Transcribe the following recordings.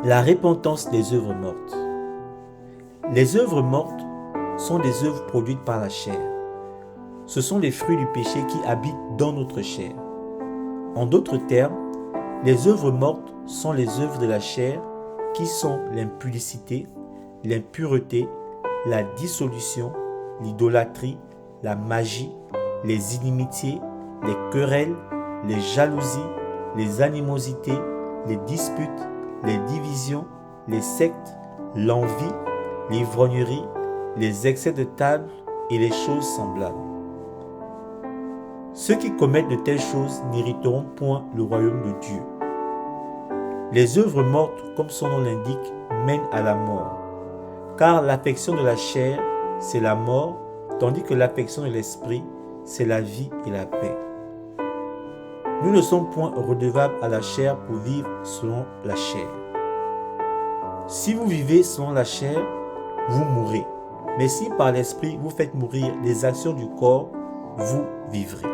La repentance des œuvres mortes. Les œuvres mortes sont des œuvres produites par la chair. Ce sont les fruits du péché qui habitent dans notre chair. En d'autres termes, les œuvres mortes sont les œuvres de la chair qui sont l'impudicité, l'impureté, la dissolution, l'idolâtrie, la magie, les inimitiés, les querelles, les jalousies, les animosités, les disputes, les divisions, les sectes, l'envie, l'ivrognerie, les excès de table et les choses semblables. Ceux qui commettent de telles choses n'hériteront point le royaume de Dieu. Les œuvres mortes, comme son nom l'indique, mènent à la mort. Car l'affection de la chair, c'est la mort, tandis que l'affection de l'esprit, c'est la vie et la paix. Nous ne sommes point redevables à la chair pour vivre selon la chair. Si vous vivez selon la chair, vous mourrez. Mais si par l'esprit vous faites mourir les actions du corps, vous vivrez.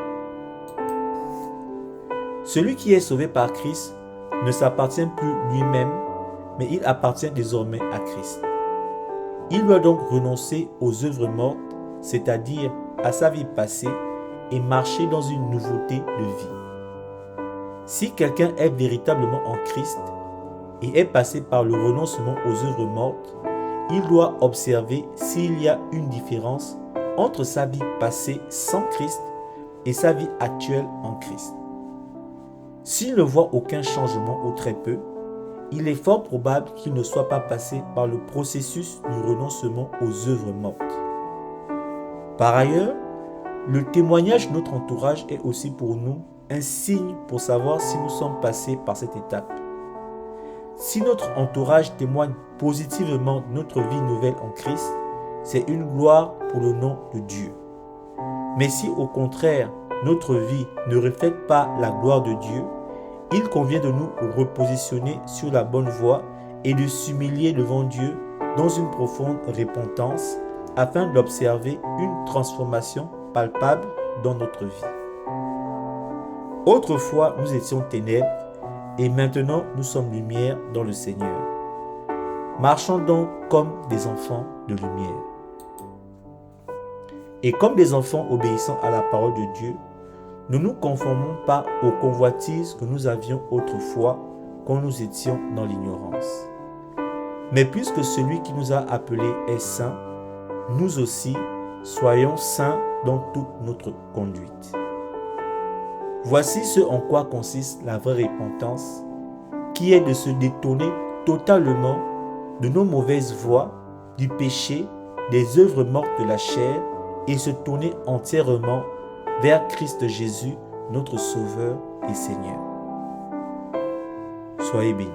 Celui qui est sauvé par Christ ne s'appartient plus lui-même, mais il appartient désormais à Christ. Il doit donc renoncer aux œuvres mortes, c'est-à-dire à sa vie passée, et marcher dans une nouveauté de vie. Si quelqu'un est véritablement en Christ et est passé par le renoncement aux œuvres mortes, il doit observer s'il y a une différence entre sa vie passée sans Christ et sa vie actuelle en Christ. S'il ne voit aucun changement ou très peu, il est fort probable qu'il ne soit pas passé par le processus du renoncement aux œuvres mortes. Par ailleurs, le témoignage de notre entourage est aussi pour nous un signe pour savoir si nous sommes passés par cette étape. Si notre entourage témoigne positivement de notre vie nouvelle en Christ, c'est une gloire pour le nom de Dieu. Mais si au contraire, notre vie ne reflète pas la gloire de Dieu, il convient de nous repositionner sur la bonne voie et de s'humilier devant Dieu dans une profonde repentance afin d'observer une transformation palpable dans notre vie. Autrefois, nous étions ténèbres et maintenant nous sommes lumière dans le Seigneur. Marchons donc comme des enfants de lumière. Et comme des enfants obéissant à la parole de Dieu, ne nous conformons pas aux convoitises que nous avions autrefois quand nous étions dans l'ignorance. Mais puisque celui qui nous a appelés est saint, nous aussi soyons saints dans toute notre conduite. Voici ce en quoi consiste la vraie repentance, qui est de se détourner totalement de nos mauvaises voies, du péché, des œuvres mortes de la chair et se tourner entièrement vers Christ Jésus, notre Sauveur et Seigneur. Soyez bénis.